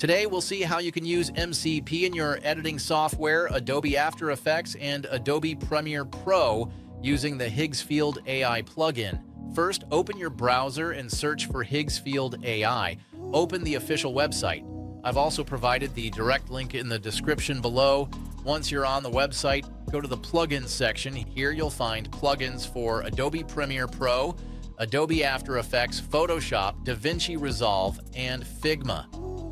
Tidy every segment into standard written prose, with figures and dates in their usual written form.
Today, we'll see how you can use MCP in your editing software, Adobe After Effects and Adobe Premiere Pro using the Higgsfield AI plugin. First, open your browser and search for Higgsfield AI. Open the official website. I've also provided the direct link in the description below. Once you're on the website, go to the plugins section. Here you'll find plugins for Adobe Premiere Pro, Adobe After Effects, Photoshop, DaVinci Resolve, and Figma.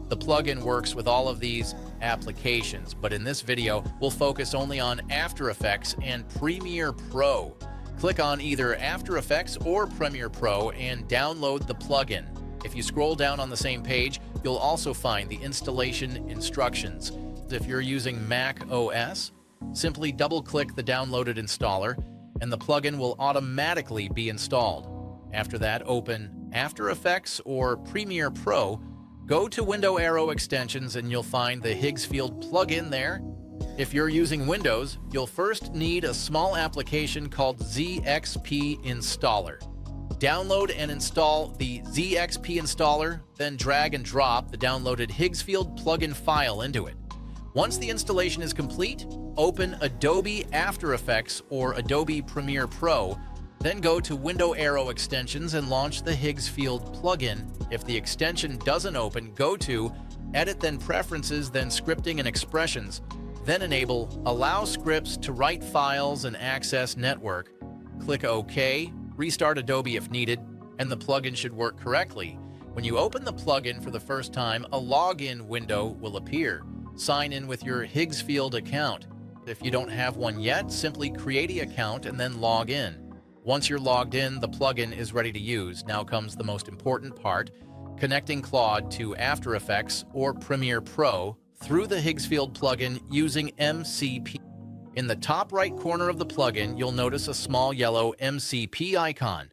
The plugin works with all of these applications, but in this video, we'll focus only on After Effects and Premiere Pro. Click on either After Effects or Premiere Pro and download the plugin. If you scroll down on the same page, you'll also find the installation instructions. If you're using macOS, simply double-click the downloaded installer, and the plugin will automatically be installed. After that, open After Effects or Premiere Pro. Go to Window Arrow Extensions and you'll find the Higgsfield plugin there. If you're using Windows, you'll first need a small application called ZXP Installer. Download and install the ZXP Installer, then drag and drop the downloaded Higgsfield plugin file into it. Once the installation is complete, open Adobe After Effects or Adobe Premiere Pro. Then go to Window Arrow Extensions and launch the Higgsfield plugin. If the extension doesn't open, go to Edit, then Preferences, then Scripting and Expressions. Then enable Allow Scripts to Write Files and Access Network. Click OK, restart Adobe if needed, and the plugin should work correctly. When you open the plugin for the first time, a login window will appear. Sign in with your Higgsfield account. If you don't have one yet, simply create an account and then log in. Once you're logged in, the plugin is ready to use. Now comes the most important part, connecting Claude to After Effects or Premiere Pro through the Higgsfield plugin using MCP. In the top right corner of the plugin, you'll notice a small yellow MCP icon.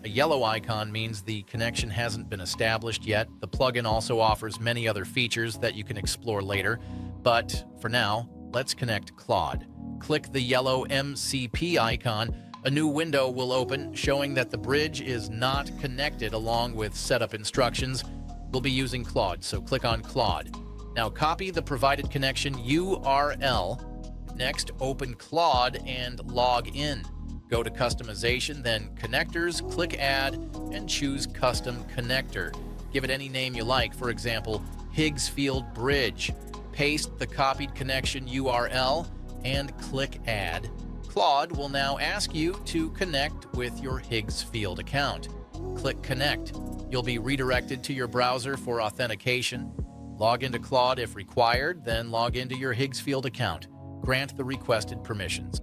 A yellow icon means the connection hasn't been established yet. The plugin also offers many other features that you can explore later, but for now, let's connect Claude. Click the yellow MCP icon. A new window will open showing that the bridge is not connected along with setup instructions. We'll be using Claude, so click on Claude. Now copy the provided connection URL. Next, open Claude and log in. Go to Customization, then Connectors, click Add, and choose Custom Connector. Give it any name you like, for example, Higgsfield Bridge. Paste the copied connection URL and click Add. Claude will now ask you to connect with your Higgsfield account. Click Connect. You'll be redirected to your browser for authentication. Log into Claude if required, then log into your Higgsfield account. Grant the requested permissions.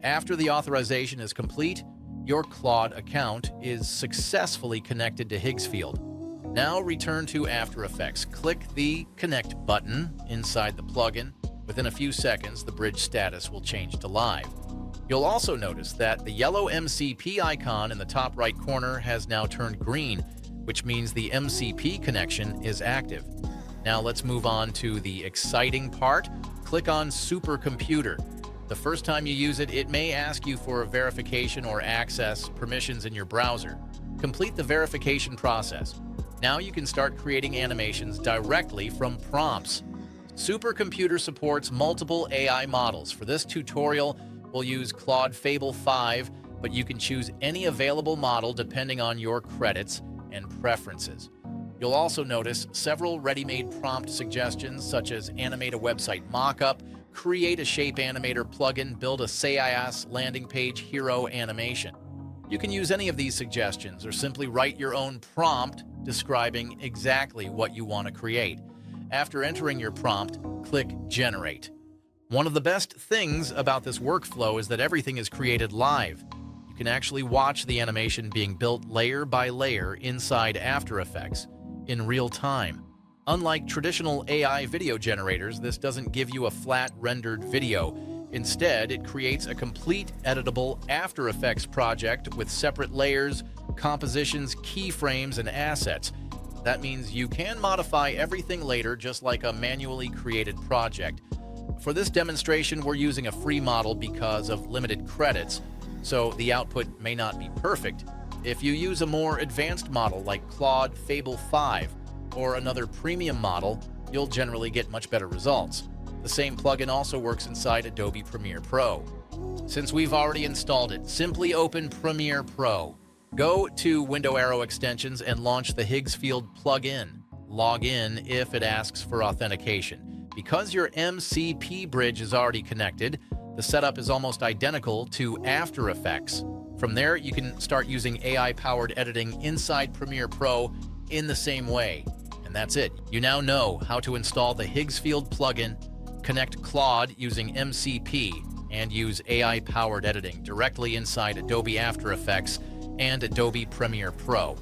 After the authorization is complete, your Claude account is successfully connected to Higgsfield. Now return to After Effects. Click the Connect button inside the plugin. Within a few seconds, the bridge status will change to live. You'll also notice that the yellow MCP icon in the top right corner has now turned green, which means the MCP connection is active. Now let's move on to the exciting part. Click on Supercomputer. The first time you use it, it may ask you for a verification or access permissions in your browser. Complete the verification process. Now you can start creating animations directly from prompts. Supercomputer supports multiple AI models. For this tutorial, we'll use Claude Fable 5, but you can choose any available model depending on your credits and preferences. You'll also notice several ready-made prompt suggestions such as animate a website mockup, create a shape animator plugin, build a SaaS landing page hero animation. You can use any of these suggestions or simply write your own prompt describing exactly what you want to create. After entering your prompt, click Generate. One of the best things about this workflow is that everything is created live. You can actually watch the animation being built layer by layer inside After Effects in real time. Unlike traditional AI video generators, this doesn't give you a flat rendered video. Instead, it creates a complete editable After Effects project with separate layers, compositions, keyframes, and assets. That means you can modify everything later just like a manually created project. For this demonstration, we're using a free model because of limited credits, so the output may not be perfect. If you use a more advanced model like Claude Fable 5 or another premium model, you'll generally get much better results. The same plugin also works inside Adobe Premiere Pro. Since we've already installed it, simply open Premiere Pro. Go to Window Arrow Extensions and launch the Higgsfield plugin. Log in if it asks for authentication. Because your MCP bridge is already connected, the setup is almost identical to After Effects. From there, you can start using AI-powered editing inside Premiere Pro in the same way. And that's it. You now know how to install the Higgsfield plugin, connect Claude using MCP, and use AI-powered editing directly inside Adobe After Effects and Adobe Premiere Pro.